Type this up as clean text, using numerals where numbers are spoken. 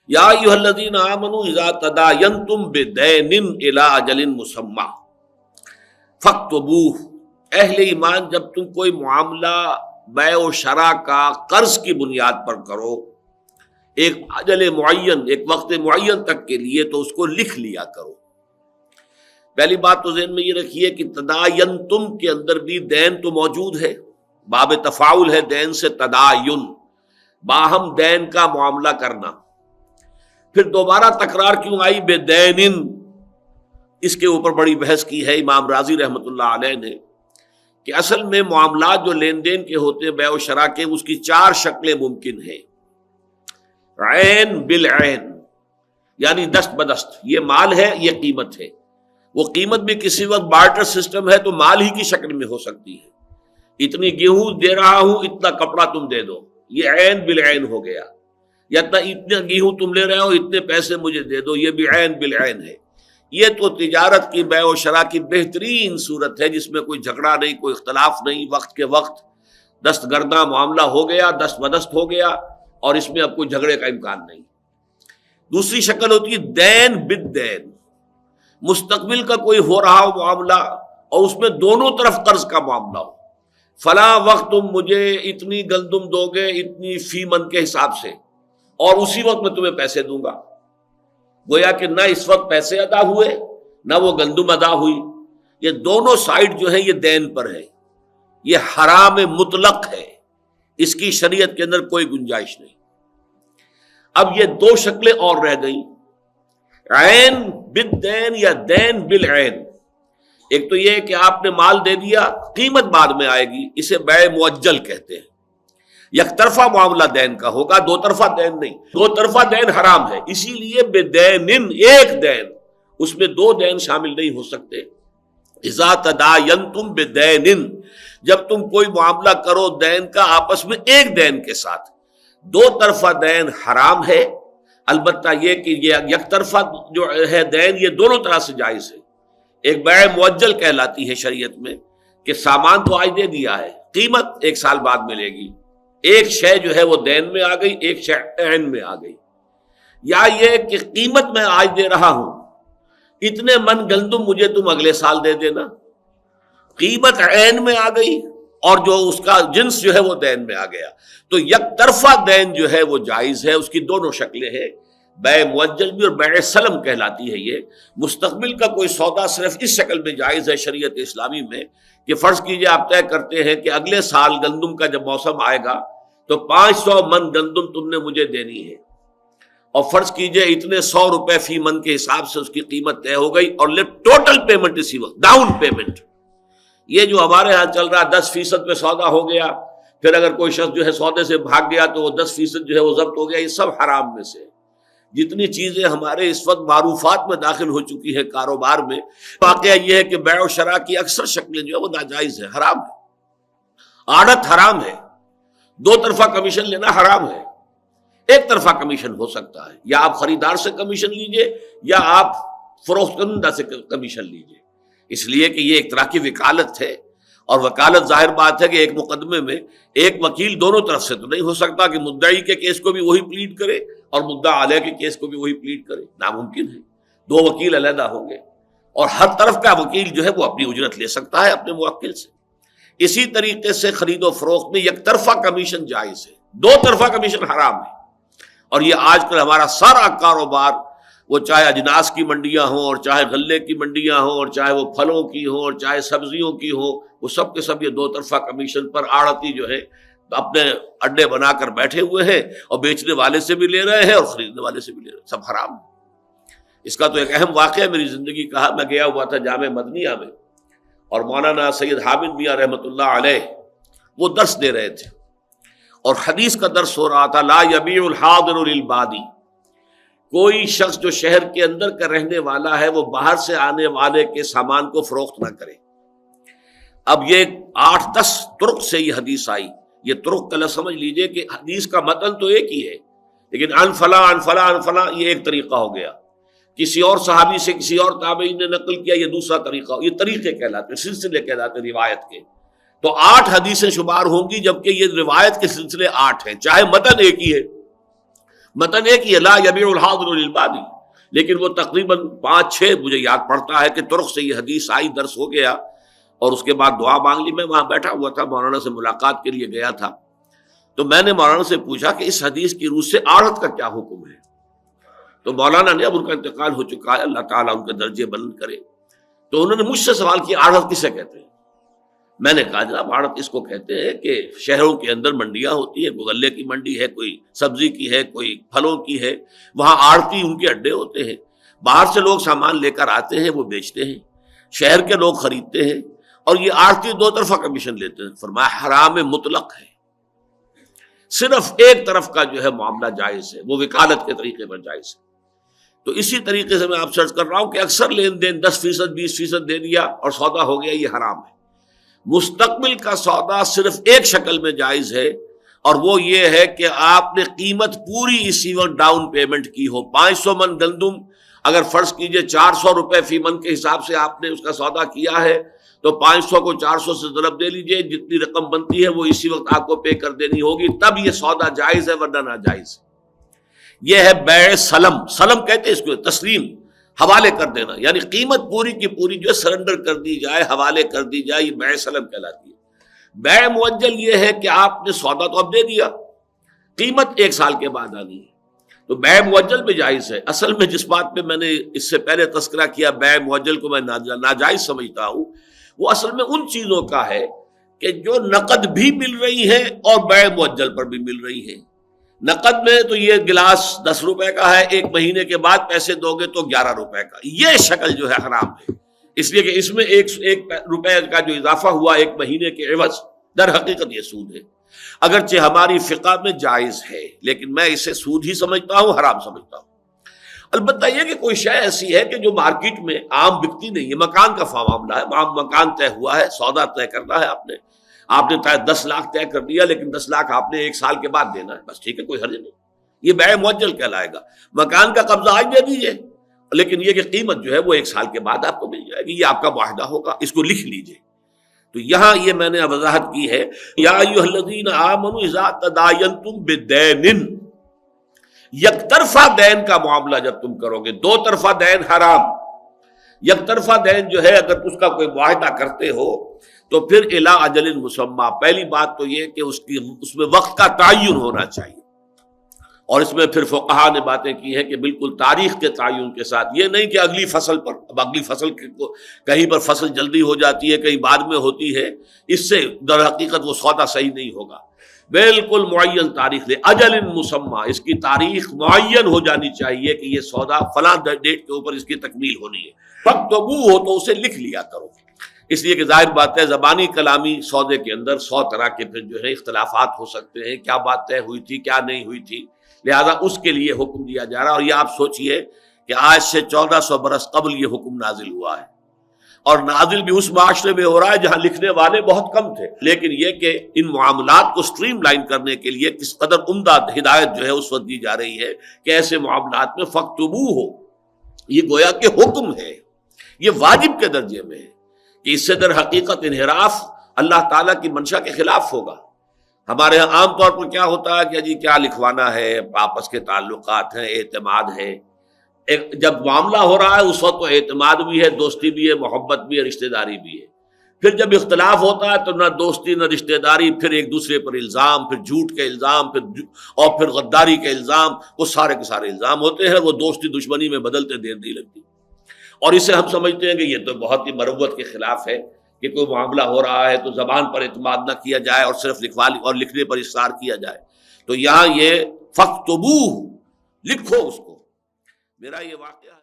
یا ایھا الذین آمنوا اذا تداینتم بدین الی اجل مسمی فاکتبوہ، اہل ایمان جب تم کوئی معاملہ بیع و شراء کا قرض کی بنیاد پر کرو ایک اجل معین، ایک وقت معین تک کے لیے، تو اس کو لکھ لیا کرو۔ پہلی بات تو ذہن میں یہ رکھیے کہ تداینتم کے اندر بھی دین تو موجود ہے، باب تفاعل ہے دین سے تداین، باہم دین کا معاملہ کرنا۔ پھر دوبارہ تکرار کیوں آئی بے دینن؟ اس کے اوپر بڑی بحث کی ہے امام رازی رحمۃ اللہ علیہ نے کہ اصل میں معاملات جو لین دین کے ہوتے ہیں بیع و شراء کے، اس کی چار شکلیں ممکن ہیں۔ عین بالعین، یعنی دست بدست، یہ مال ہے، یہ قیمت ہے۔ وہ قیمت بھی کسی وقت بارٹر سسٹم ہے تو مال ہی کی شکل میں ہو سکتی ہے، اتنی گیہوں دے رہا ہوں، اتنا کپڑا تم دے دو، یہ عین بالعین ہو گیا۔ یا اتنا گیہوں تم لے رہے ہو، اتنے پیسے مجھے دے دو، یہ بھی عین بالعین ہے۔ یہ تو تجارت کی بیع و شراء کی بہترین صورت ہے جس میں کوئی جھگڑا نہیں، کوئی اختلاف نہیں، وقت کے وقت دست گرداں معاملہ ہو گیا، دست بدست ہو گیا، اور اس میں اب کوئی جھگڑے کا امکان نہیں۔ دوسری شکل ہوتی ہے دین بالدین، مستقبل کا کوئی ہو رہا ہو معاملہ اور اس میں دونوں طرف قرض کا معاملہ ہو، فلاں وقت تم مجھے اتنی گندم دو گے، اتنی فی من کے حساب سے، اور اسی وقت میں تمہیں پیسے دوں گا۔ گویا کہ نہ اس وقت پیسے ادا ہوئے، نہ وہ گندم ادا ہوئی، یہ دونوں سائڈ جو ہے یہ دین پر ہے، یہ حرام مطلق ہے، اس کی شریعت کے اندر کوئی گنجائش نہیں۔ اب یہ دو شکلیں اور رہ گئیں، عین بالدین یا دین بالعین۔ ایک تو یہ کہ آپ نے مال دے دیا، قیمت بعد میں آئے گی، اسے بیع مؤجل کہتے ہیں۔ یک طرفہ معاملہ دین کا ہوگا، دو طرفہ دین نہیں، دو طرفہ دین حرام ہے، اسی لیے بے دینن، ایک دین، اس میں دو دین شامل نہیں ہو سکتے۔ اذا تداینتم بدینن، جب تم کوئی معاملہ کرو دین کا آپس میں ایک دین کے ساتھ، دو طرفہ دین حرام ہے۔ البتہ یہ کہ یہ یک طرفہ جو ہے دین، یہ دونوں طرح سے جائز ہے۔ ایک بیع مؤجل کہلاتی ہے شریعت میں کہ سامان تو آج دے دیا ہے، قیمت ایک سال بعد ملے گی، ایک شے جو ہے وہ دین میں آ گئی، ایک شے عین میں آ گئی۔ یا یہ کہ قیمت میں آج دے رہا ہوں، اتنے من گندم مجھے تم اگلے سال دے دینا، قیمت عین میں آ گئی اور جو اس کا جنس جو ہے وہ دین میں آ گیا۔ تو یک طرفہ دین جو ہے وہ جائز ہے، اس کی دونوں شکلیں ہیں، بیع مؤجل بھی اور بیع سلم کہلاتی ہے۔ یہ مستقبل کا کوئی سودا صرف اس شکل میں جائز ہے شریعت اسلامی میں کہ فرض کیجئے آپ طے کرتے ہیں کہ اگلے سال گندم کا جب موسم آئے گا تو 500 من گندم تم نے مجھے دینی ہے، اور فرض کیجئے اتنے 100 روپے فی من کے حساب سے اس کی قیمت طے ہو گئی، اور ٹوٹل پیمنٹ اسی وقت، ڈاؤن پیمنٹ۔ یہ جو ہمارے ہاں چل رہا 10% پہ سودا ہو گیا، پھر اگر کوئی شخص جو ہے سودے سے بھاگ گیا تو وہ 10% جو ہے وہ ضبط ہو گیا، یہ سب حرام میں سے۔ جتنی چیزیں ہمارے اس وقت معروفات میں داخل ہو چکی ہے کاروبار میں، واقعہ یہ ہے کہ بیع و شراء کی اکثر شکلیں جو ہے وہ ناجائز ہے، حرام ہے۔ آڑت حرام ہے، دو طرفہ کمیشن لینا حرام ہے۔ ایک طرفہ کمیشن ہو سکتا ہے، یا آپ خریدار سے کمیشن لیجئے یا آپ فروخت کنندہ سے کمیشن لیجئے، اس لیے کہ یہ ایک طرح کی وکالت ہے، اور وکالت ظاہر بات ہے کہ ایک مقدمے میں ایک وکیل دونوں طرف سے تو نہیں ہو سکتا کہ مدعی کے کیس کو بھی وہی پلیڈ کرے اور مدعا علیہ کے کیس کو بھی وہی پلیڈ کرے، ناممکن ہے۔ دو وکیل علیحدہ ہوں گے، اور ہر طرف کا وکیل جو ہے وہ اپنی اجرت لے سکتا ہے اپنے موکل سے۔ اسی طریقے سے خرید و فروخت میں یک طرفہ کمیشن جائز ہے، دو طرفہ کمیشن حرام ہے۔ اور یہ آج کل ہمارا سارا کاروبار، وہ چاہے اجناس کی منڈیاں ہوں، اور چاہے غلے کی منڈیاں ہوں، اور چاہے وہ پھلوں کی ہوں، اور چاہے سبزیوں کی ہوں، وہ سب کے سب یہ دو طرفہ کمیشن پر آڑتی جو ہے اپنے اڈے بنا کر بیٹھے ہوئے ہیں، اور بیچنے والے سے بھی لے رہے ہیں اور خریدنے والے سے بھی لے رہے ہیں، سب حرام ہے۔ اس کا تو ایک اہم واقعہ میری زندگی کا، میں گیا ہوا تھا جامع مدنیہ میں، اور مولانا سید حامد میاں رحمۃ اللہ علیہ وہ درس دے رہے تھے، اور حدیث کا درس ہو رہا تھا، لا یبیع الحاضر للبادی، کوئی شخص جو شہر کے اندر کا رہنے والا ہے وہ باہر سے آنے والے کے سامان کو فروخت نہ کرے۔ اب یہ 8-10 طرق سے یہ حدیث آئی، یہ طرق کل سمجھ لیجئے کہ حدیث کا متن تو ایک ہی ہے، لیکن ان فلاں ان فلاں ان فلاں یہ ایک طریقہ ہو گیا، کسی اور صحابی سے کسی اور تابعین نے نقل کیا، یہ دوسرا طریقہ، یہ طریقے کہلاتے ہیں، سلسلے کہلاتے ہیں روایت کے۔ تو 8 حدیثیں شمار ہوں گی، جبکہ یہ روایت کے سلسلے 8 ہیں، چاہے متن ایک ہی ہے۔ متن ایک ہی لا یبیع الحاضر للبادی، لیکن وہ تقریباً 5-6 مجھے یاد پڑتا ہے کہ ترک سے یہ حدیث آئی، درس ہو گیا اور اس کے بعد دعا مانگ لی. میں وہاں بیٹھا ہوا تھا، مولانا سے ملاقات کے لیے گیا تھا، تو میں نے مولانا سے پوچھا کہ اس حدیث کی روح سے آڑت کا کیا حکم ہے. تو مولانا نے، اب ان کا انتقال ہو چکا ہے، اللہ تعالیٰ ان کے درجے بلند کرے، تو انہوں نے مجھ سے سوال کیا آڑت کسے کہتے ہیں. میں نے کہا جناب آڑت اس کو کہتے ہیں کہ شہروں کے اندر منڈیاں ہوتی ہیں، کوئی غلے کی منڈی ہے، کوئی سبزی کی ہے، کوئی پھلوں کی ہے، وہاں آڑتی ان کے اڈے ہوتے ہیں، باہر سے لوگ سامان لے کر آتے ہیں، وہ بیچتے ہیں، شہر کے لوگ خریدتے ہیں، اور یہ آڑتی دو طرفہ کمیشن لیتے ہیں. فرمایا حرام مطلق ہے، صرف ایک طرف کا جو ہے معاملہ جائز ہے، وہ وکالت کے طریقے پر جائز ہے. تو اسی طریقے سے میں آپ سرچ کر رہا ہوں کہ اکثر لین دین 10% 20% دے دیا اور سودا ہو گیا، یہ حرام ہے. مستقبل کا سودا صرف ایک شکل میں جائز ہے، اور وہ یہ ہے کہ آپ نے قیمت پوری اسی وقت ڈاؤن پیمنٹ کی ہو. 500 من گندم اگر فرض کیجئے 400 روپے فی من کے حساب سے آپ نے اس کا سودا کیا ہے، تو 500 کو 400 سے ضرب دے لیجئے، جتنی رقم بنتی ہے وہ اسی وقت آپ کو پے کر دینی ہوگی، تب یہ سودا جائز ہے، ورنہ ناجائز. یہ ہے بیع سلم. سلم کہتے ہیں اس کو، تسلیم، حوالے کر دینا، یعنی قیمت پوری کی پوری جو ہے سرنڈر کر دی جائے، حوالے کر دی جائے، یہ بیع سلم کہلاتی ہے. بیع مؤجل یہ ہے کہ آپ نے سودا تو اب دے دیا، قیمت 1 سال کے بعد آنی ہے، تو بیع مؤجل بھی جائز ہے. اصل میں جس بات پہ میں نے اس سے پہلے تذکرہ کیا بیع مؤجل کو میں ناجائز سمجھتا ہوں، وہ اصل میں ان چیزوں کا ہے کہ جو نقد بھی مل رہی ہیں اور بیع مؤجل پر بھی مل رہی ہیں. نقد میں تو یہ گلاس 10 روپے کا ہے، 1 مہینے کے بعد پیسے دو گے تو 11 روپے کا. یہ شکل جو ہے حرام ہے، اس لیے کہ اس میں 1 روپے کا جو اضافہ ہوا 1 مہینے کے عوض، در حقیقت یہ سود ہے. اگرچہ ہماری فقہ میں جائز ہے، لیکن میں اسے سود ہی سمجھتا ہوں، حرام سمجھتا ہوں. البتہ یہ کہ کوئی شے ایسی ہے کہ جو مارکیٹ میں عام بکتی نہیں ہے، مکان کا معاملہ ہے، مکان طے ہوا ہے، سودا طے کرنا ہے، آپ نے 10 لاکھ طے کر دیا، لیکن 10 لاکھ آپ نے 1 سال کے بعد دینا ہے، بس ٹھیک ہے، کوئی حرج نہیں، یہ بیع مؤجل کہلائے گا. مکان کا قبضہ آج دے دیجیے، لیکن یہ کہ قیمت جو ہے وہ 1 سال کے بعد آپ کو مل جائے گی، یہ آپ کا معاہدہ ہوگا، اس کو لکھ لیجیے. تو یہاں یہ میں نے وضاحت کی ہے، یا ایھا الذین آمنوا اذا تداینتم بدین، یک طرفہ دین کا معاملہ جب تم کرو گے، 2 طرفہ دین حرام. یک طرفہ دین جو ہے اگر اس کا کوئی معاہدہ کرتے ہو تو پھر الی اجل مسمی، پہلی بات تو یہ کہ اس میں وقت کا تعین ہونا چاہیے، اور اس میں پھر فقہا نے باتیں کی ہیں کہ بالکل تاریخ کے تعین کے ساتھ، یہ نہیں کہ اگلی فصل پر، اب اگلی فصل کہیں پر فصل جلدی ہو جاتی ہے، کہیں بعد میں ہوتی ہے، اس سے در حقیقت وہ سودا صحیح نہیں ہوگا. بالکل معین تاریخ لے، اجل مسمی، اس کی تاریخ معین ہو جانی چاہیے کہ یہ سودا فلاں ڈیٹ کے اوپر اس کی تکمیل ہونی ہے. فاکتبوہ ہو تو اسے لکھ لیا کرو، اس لیے کہ ظاہر بات ہے زبانی کلامی سودے کے اندر 100 طرح کے پھر جو ہے اختلافات ہو سکتے ہیں، کیا بات طے ہوئی تھی کیا نہیں ہوئی تھی، لہذا اس کے لیے حکم دیا جا رہا ہے. اور یہ آپ سوچئے کہ آج سے 1400 برس قبل یہ حکم نازل ہوا ہے، اور نازل بھی اس معاشرے میں ہو رہا ہے جہاں لکھنے والے بہت کم تھے، لیکن یہ کہ ان معاملات کو سٹریم لائن کرنے کے لیے کس قدر عمدہ ہدایت جو ہے اس وقت دی جا رہی ہے کہ ایسے معاملات میں فاکتبوہ ہو، یہ گویا کہ حکم ہے، یہ واجب کے درجے میں ہے، کہ اس سے در حقیقت انحراف اللہ تعالیٰ کی منشا کے خلاف ہوگا. ہمارے ہاں عام طور پر کیا ہوتا ہے کہ جی کیا لکھوانا ہے، آپس کے تعلقات ہیں، اعتماد ہے. جب معاملہ ہو رہا ہے اس وقت تو اعتماد بھی ہے، دوستی بھی ہے، محبت بھی ہے، رشتہ داری بھی ہے. پھر جب اختلاف ہوتا ہے تو نہ دوستی نہ رشتہ داری، پھر ایک دوسرے پر الزام، پھر جھوٹ کے الزام، پھر غداری کے الزام، وہ سارے کے سارے الزام ہوتے ہیں، وہ دوستی دشمنی میں بدلتے دیر نہیں لگتی. اور اسے ہم سمجھتے ہیں کہ یہ تو بہت ہی مروت کے خلاف ہے کہ کوئی معاملہ ہو رہا ہے تو زبان پر اعتماد نہ کیا جائے اور صرف اور لکھنے پر اصرار کیا جائے. تو یہاں یہ فاکتبوہ، لکھو اس کو. میرا یہ واقعہ ہے.